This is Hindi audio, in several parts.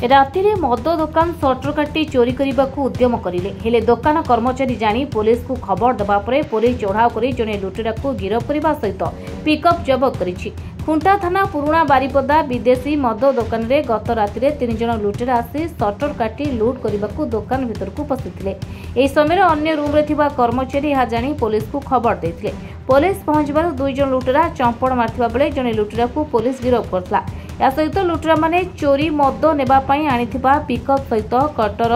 रातिरे मद दुकान सटर काटी चोरी करने को उद्यम करिले हेले दुकान कर्मचारी जानी पुलिस को खबर देवा परे पुलिस चढ़ाऊ कर जड़े लुटेरा को गिरफ करने सहित पिकअप जबत करिछि। खुंटा थाना पुराणा बारिपदा विदेशी मद दुकान रे गत रातिरे 3 जण लुटेरा आसी सटर काटी लुट करने को दुकान भीतर को पशिथिले। एही समय अन्य रूम रे थिबा कर्मचारी यह जानी पुलिस को खबर देथिले। पुलिस पहुंचबार 2 जण लुटेरा चंपड़ मारथिबा बेले जड़े लुटेरा को पुलिस गिरफ करथला। या सहित लुटेरा माने चोरी मद नेबा पई आनिथिबा पिकअप सहित कटर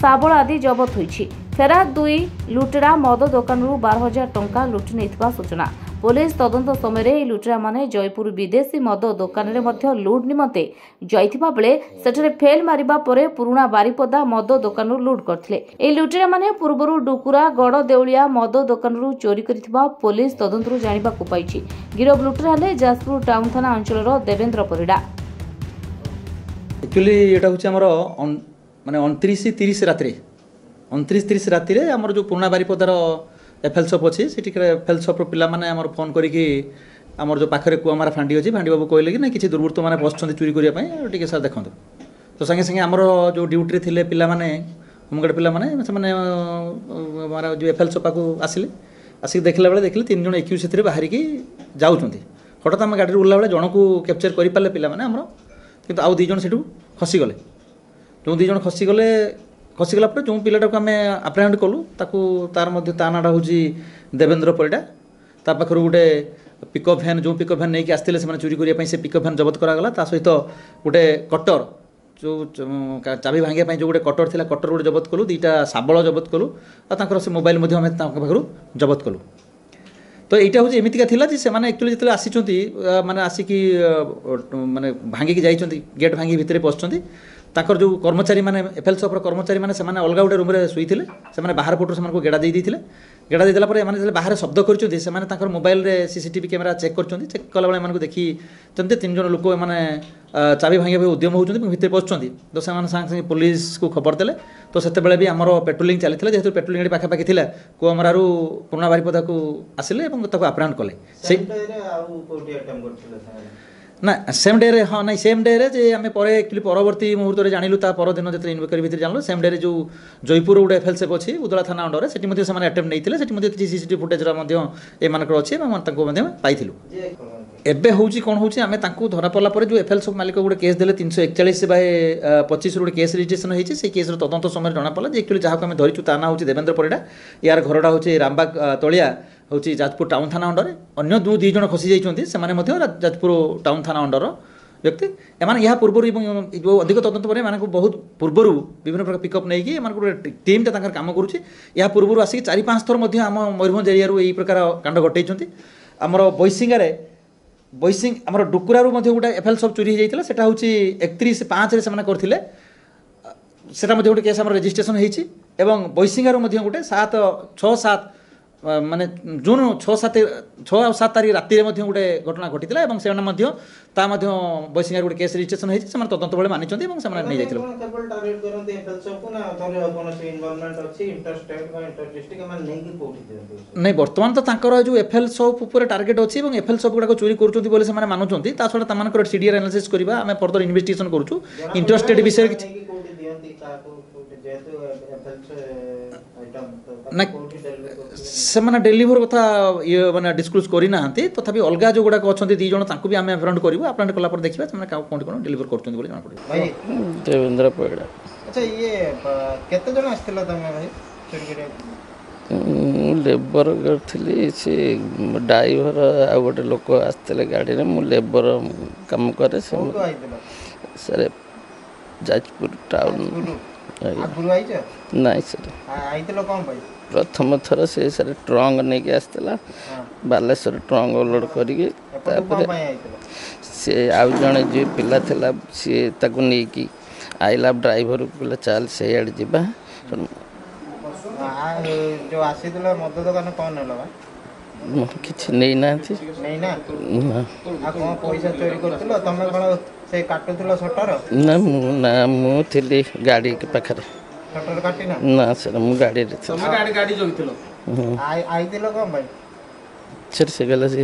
साबल आदि जबत होईछि। फेरा 2 लुटेरा मद दुकानरू 12,000 टंका लुटि नेथिबा सूचना। पुलिस तदंत समय लुटेरा माने जयपुर विदेशी मद दुकान रे मध्य लुट निमते जाइथिबा बेले सेठरे फेल मारिबा परे पुराणा बारिपदा मद दुकानरू लुट करथिले। ए लुटेरा माने पूर्वरु डुकुरा गड़ देउलिया मद दुकानरू चोरी करिथिबा पुलिस तदंतरू जानिबा को पाइछि। गिरफ लुटेरा हले जाजपुर टाउन थाना अंचलर देवेंद्र परिडा। एक्चुअली एटा होछि हमर माने 29-30 रात्रि 29-30 रात्रि रे हमर जो पुराणा बारिपदार एफएल शॉप अच्छी से एफएल शॉप पिला माने हमर फोन करके हमर जो पाखरे कुआमारा फांडी अच्छी फांडी बाबू कहले कि ना किसी दुर्वृत्त मैंने बसुँच चोरी करने टी सर देखते तो संगे संगे आमर जो ड्यूटी थे पिला माने होमगार्ड पिला माने जो एफएल शॉप को आसिले आसिक देखला बेले देखले 3 जण एक्यूज से बाहर की जाऊँच हठात आम गाड़ी उड़ला बेले जन को कैप्चर कर पारे पिला माने हमर किंतु आउ 2 जण सेठू खसीगले। जो 2 जण खसीगला जो पिलाटा को आम आप्रेहेंड कलु तार मध्य ता नाटा हूँ देवेंद्र परिडा। ता पाखर गोटे पिकअप भैन जो पिकअप भैन नहीं आसते से चोरी करने से पिकअप भैन जबत करागला। ता सहित गोटे कटर जो चाबी भांगे जो गोटे कटर थिला कटर गोटे जबत कलु 2टा शाबल जबत कलु और से मोबाइल पाखर जबत कलु। तो यहाँ हूँ एमतीका थिला जे से एक्चुअली जो आसी माने आसिकी माने भांगिकी जाइछन्ती गेट भांगी भितर पशुंट ताकर जो कर्मचारी माने एफएल शॉप कर्मचारी माने सेमाने अलगा गोटे रूम रे सुईथिले सेमाने बाहर पटु सेमानको गेड़ा देई दिथिले। गेड़ा देला पर एमाने बाहर शब्द करछन्ती सेमाने ताकर मोबाइल रे सीसीटीवी कैमरा चेक करछन्ती। चेक कला बेले एमानको देखि तंते 3 जण लोक एमाने चाबी भांगे उद्यम होउछन्ती भितर पशुंट तो सेमाने संग संग पुलिस को खबर देले। तो सेते बेले भी हमरो पेट्रोलिंग चलीथिला जेहेतु पेट्रोलिंग रे पाखा पाखी थिला कुआमरारू पुराणा बारिपदा को आसिले एवं ताको अप्रेहेंड कले। से ना सेम डे रे हाँ ना सेम डे रे जे आम एक्चुअली परवर्ती मुहूर्त में जानिलु ता पर दिन जो इनक्वारी भितर जानलु सेम डे रे जो जयपुर गोटे एफएल शॉप अच्छी उदला थाना अंडर से अटेम्प्ट नहीं किसी सीसीटीवी फुटेज अच्छी पाइलु। एबे होउची कोन होउची आमे तांको धरा पड़ला पर जो एफएल शॉप मालिक गोटे केस देले 341/25 गोटे केस रजिस्ट्रेशन होईची से केस तदंत समय जना पड़ला जे एक्चुअली जहाँ को आम धरीचु ता ना होउची देवेंद्र परिडा। यार घरटा होउची रामबाग तलिया हूँ जाजपुर टाउन थाना अंडर अन्य 2 जण खसी जाइछन्ती सेमाने मध्य जाजपुर टाउन थाना अंडर व्यक्ति एमाने यहाँ पूर्व जो अधिक तदंत पर एमानकु बहुत पूर्व विभिन्न प्रकार पिकअप नहीं कि टीम टा काम करुच्ची। या पूर्व आसिक 4-5 थर आम मयूरभंज एरिया यही प्रकार कांड घटाई आमर बैसिंगारे बैसिंग आमर डुकुरारू गोटे एफएल शॉप चोरी होता है हूँ 31/5 से करते सेटा गोटे केस आम रजिस्ट्रेशन होती बैसिंगारू गोटे 6-7 माने जून 6-7 तारीख राति गोटे घटना घटी से बैसिंगार गोटे केस रजिस्ट्रेशन होती तदंत बेले मानी नहीं जाइए। नहीं बर्तमान तो जो एफएल शॉप टार्गेट अच्छी एफएल शॉप गुड़ाक चोरी कर मानुंट ता छड़ा सीडीआर एनालिसिस करवा आम फर्दर इन्वेस्टिगेशन करूँ इंटरेस्टेड विषय से माने डेलीवर कथा ये माने डिस्क्लोज करी नाहंती तथापि अलगा जो गुडा अच्छा 2 जण तांको भी आम अप्रेहेंड करूँ अप्रेहेंड कला पर देखिबा से माने कोन कोन डेलीवर करछन बोली जाना पड़े। भाई देवेंद्र परिडा। अच्छा ये केते जण आस्थिला तमे भाई चोरी करे लेबर करथिली से ड्राइवर आ गोटे लोक आस्थिले गाड़ी रे मु लेबर काम करे से सर जाजपुर टाउन आगुरु आइछ नहीं सर आइतलो कोन भाई प्रथम थर से सर ट्रंक नहीं के आसला बालेश्वर ट्रंक लोड करके से आउ जड़े जो पिला थिला सी ताको नहीं कि आइला ड्राइवर पिला चल से आड़ जीवा जो आसीतला मद दुकान कोन हला भाई किछ नहीं ना नहीं ना आ कोन पैसा चोरी करथिलो तमे कोन से काटुथिलो शटर ना मु थिली गाड़ी के पाखरे शटर काटी ना ना सर मु गाड़ी रे तमे गाड़ी जोगिथिलो आई दिलो कोन भाई सर से गला से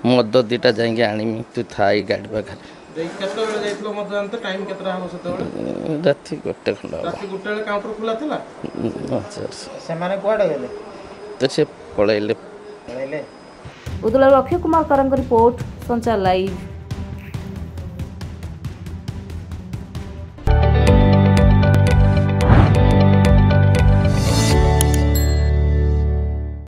मद 2टा जाएंगे आनिमी तू थाई गाड़ी पाखरे କେତେବେଳେ ଯାଇଥିଲ ମଦ ଜାଣିତ ଟାଇମ୍ କେତେଟା ହେବ ସେତେବେଳେ ରାତି 1 ଖଣ୍ଡ ହେବ। ରାତି 1 ବେଳେ କାଉଣ୍ଟର ଖୋଲା ଥିଲା ସେମାନେ କୁଆଡ଼େ ଗଲେ ତ ସେ ପଳେଇଲେ। ଉଦଳାରୁ ଅକ୍ଷୟ କୁମାର କରଙ୍କ ରିପୋର୍ଟ ସଞ୍ଚାର ଲାଇଭ୍।